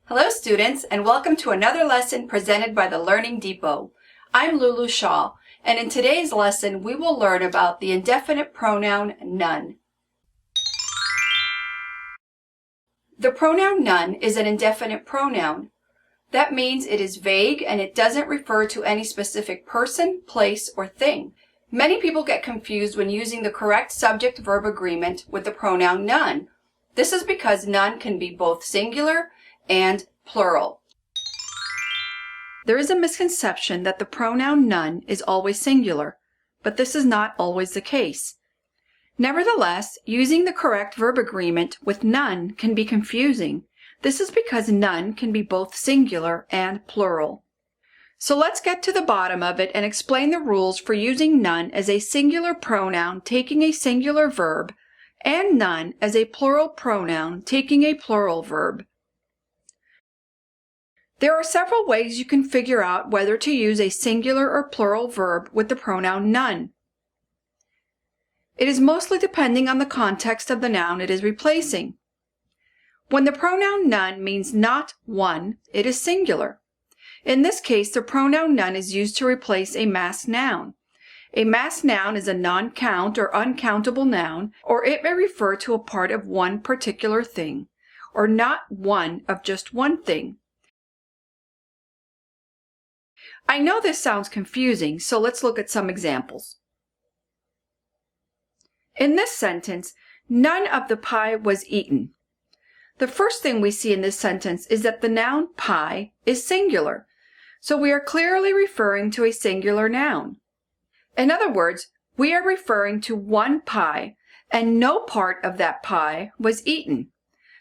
Hello students, and welcome to another lesson presented by the Learning Depot. I'm Lulu Shaw, and in today's lesson we will learn about the indefinite pronoun none. The pronoun none is an indefinite pronoun. That means it is vague and it doesn't refer to any specific person, place, or thing. Many people get confused when using the correct subject-verb agreement with the pronoun none. This is because none can be both singular and plural. There is a misconception that the pronoun none is always singular, but this is not always the case. Nevertheless, using the correct verb agreement with none can be confusing. This is because none can be both singular and plural. So let's get to the bottom of it and explain the rules for using none as a singular pronoun taking a singular verb and none as a plural pronoun taking a plural verb. There are several ways you can figure out whether to use a singular or plural verb with the pronoun none. It is mostly depending on the context of the noun it is replacing. When the pronoun none means not one, it is singular. In this case, the pronoun none is used to replace a masked noun. A masked noun is a non-count or uncountable noun, or it may refer to a part of one particular thing, or not one of just one thing. I know this sounds confusing, so let's look at some examples. In this sentence, none of the pie was eaten. The first thing we see in this sentence is that the noun pie is singular, so we are clearly referring to a singular noun. In other words, we are referring to one pie, and no part of that pie was eaten.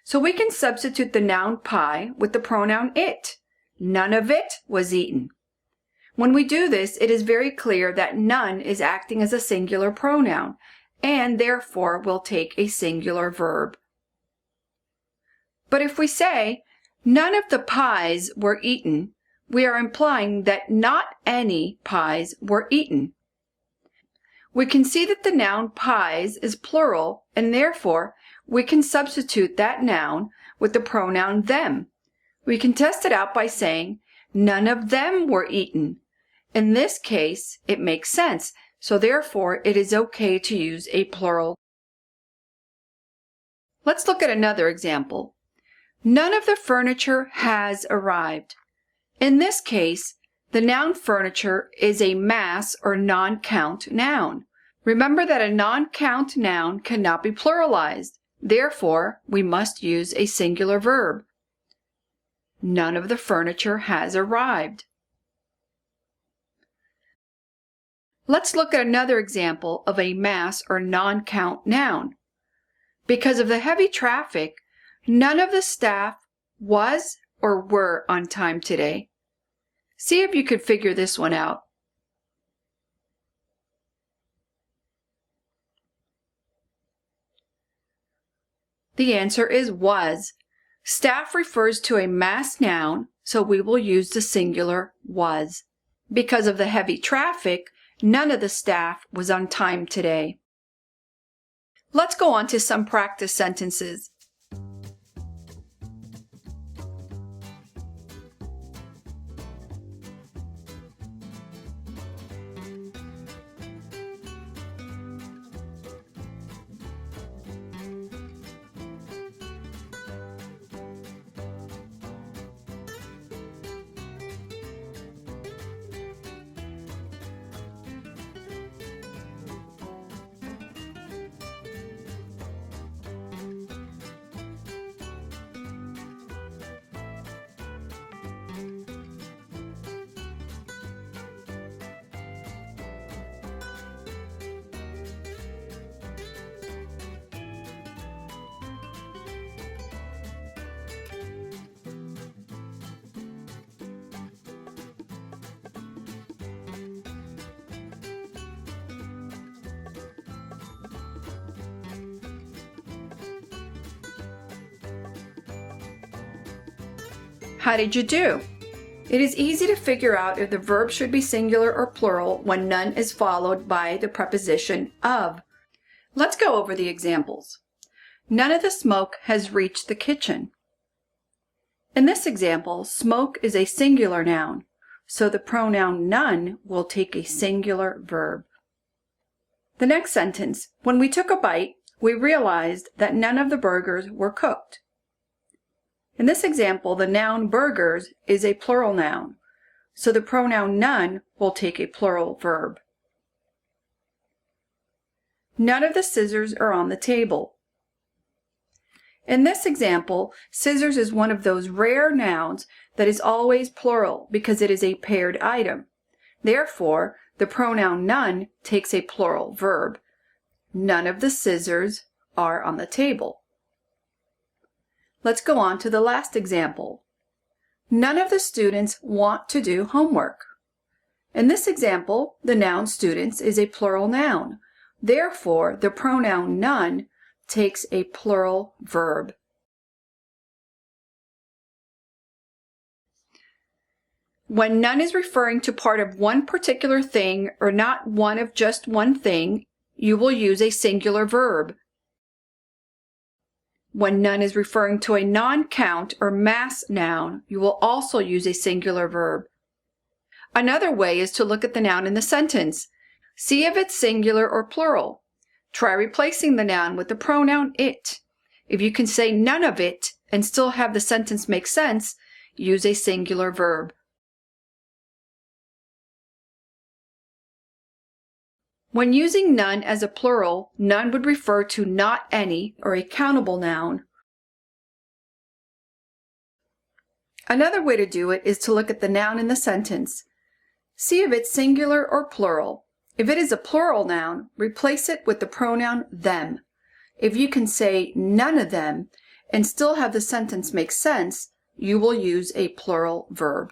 So we can substitute the noun pie with the pronoun it. None of it was eaten. When we do this, it is very clear that none is acting as a singular pronoun, and therefore will take a singular verb. But if we say, none of the pies were eaten, we are implying that not any pies were eaten. We can see that the noun pies is plural, and therefore we can substitute that noun with the pronoun them. We can test it out by saying, none of them were eaten. In this case, it makes sense, so therefore it is okay to use a plural. Let's look at another example. None of the furniture has arrived. In this case, the noun furniture is a mass or non-count noun. Remember that a non-count noun cannot be pluralized. Therefore, we must use a singular verb. None of the furniture has arrived. Let's look at another example of a mass or non-count noun. Because of the heavy traffic, none of the staff was or were on time today. See if you could figure this one out. The answer is was. Staff refers to a mass noun, so we will use the singular was. Because of the heavy traffic, none of the staff was on time today. Let's go on to some practice sentences. How did you do? It is easy to figure out if the verb should be singular or plural when none is followed by the preposition of. Let's go over the examples. None of the smoke has reached the kitchen. In this example, smoke is a singular noun, so the pronoun none will take a singular verb. The next sentence, when we took a bite, we realized that none of the burgers were cooked. In this example, the noun burgers is a plural noun, so the pronoun none will take a plural verb. None of the scissors are on the table. In this example, scissors is one of those rare nouns that is always plural because it is a paired item. Therefore, the pronoun none takes a plural verb. None of the scissors are on the table. Let's go on to the last example. None of the students want to do homework. In this example, the noun students is a plural noun. Therefore, the pronoun none takes a plural verb. When none is referring to part of one particular thing or not one of just one thing, you will use a singular verb. When none is referring to a non-count or mass noun, you will also use a singular verb. Another way is to look at the noun in the sentence. See if it's singular or plural. Try replacing the noun with the pronoun it. If you can say none of it and still have the sentence make sense, use a singular verb. When using none as a plural, none would refer to not any or a countable noun. Another way to do it is to look at the noun in the sentence. See if it's singular or plural. If it is a plural noun, replace it with the pronoun them. If you can say none of them and still have the sentence make sense, you will use a plural verb.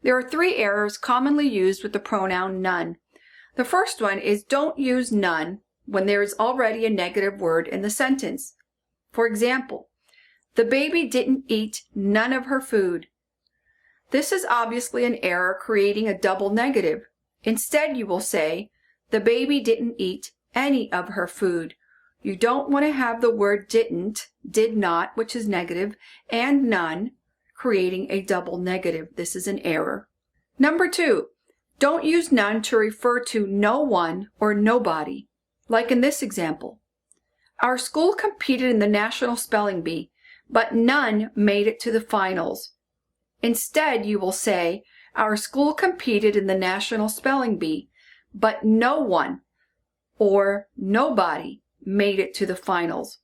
There are 3 errors commonly used with the pronoun none. The first one is don't use none when there is already a negative word in the sentence. For example, the baby didn't eat none of her food. This is obviously an error creating a double negative. Instead, you will say, the baby didn't eat any of her food. You don't want to have the word didn't, did not, which is negative, and none, creating a double negative. This is an error. Number 2, don't use none to refer to no one or nobody. Like in this example, our school competed in the National Spelling Bee, but none made it to the finals. Instead, you will say, our school competed in the National Spelling Bee, but no one or nobody made it to the finals.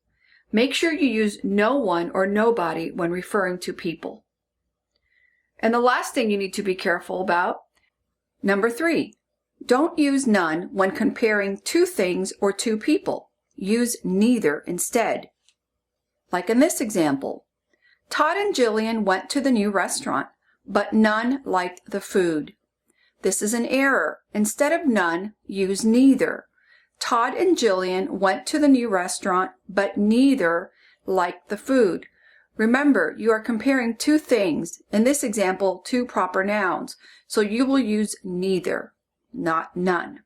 Make sure you use no one or nobody when referring to people. And the last thing you need to be careful about, number 3, don't use none when comparing 2 things or 2 people. Use neither instead. Like in this example, Todd and Jillian went to the new restaurant, but none liked the food. This is an error. Instead of none, use neither. Todd and Jillian went to the new restaurant, but neither liked the food. Remember, you are comparing 2 things, in this example, 2 proper nouns, so you will use neither, not none.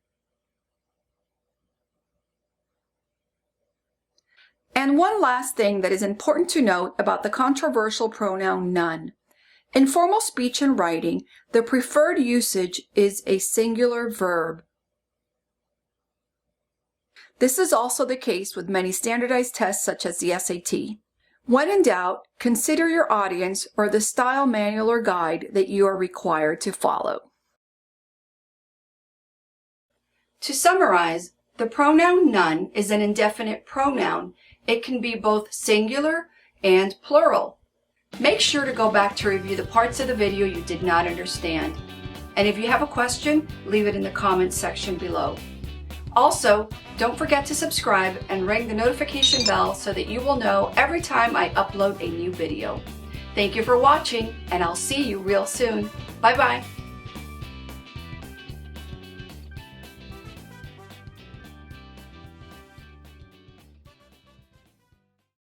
And one last thing that is important to note about the controversial pronoun none. In formal speech and writing, the preferred usage is a singular verb. This is also the case with many standardized tests such as the SAT. When in doubt, consider your audience or the style manual or guide that you are required to follow. To summarize, the pronoun none is an indefinite pronoun. It can be both singular and plural. Make sure to go back to review the parts of the video you did not understand. And if you have a question, leave it in the comments section below. Also, don't forget to subscribe and ring the notification bell so that you will know every time I upload a new video. Thank you for watching, and I'll see you real soon. Bye-bye.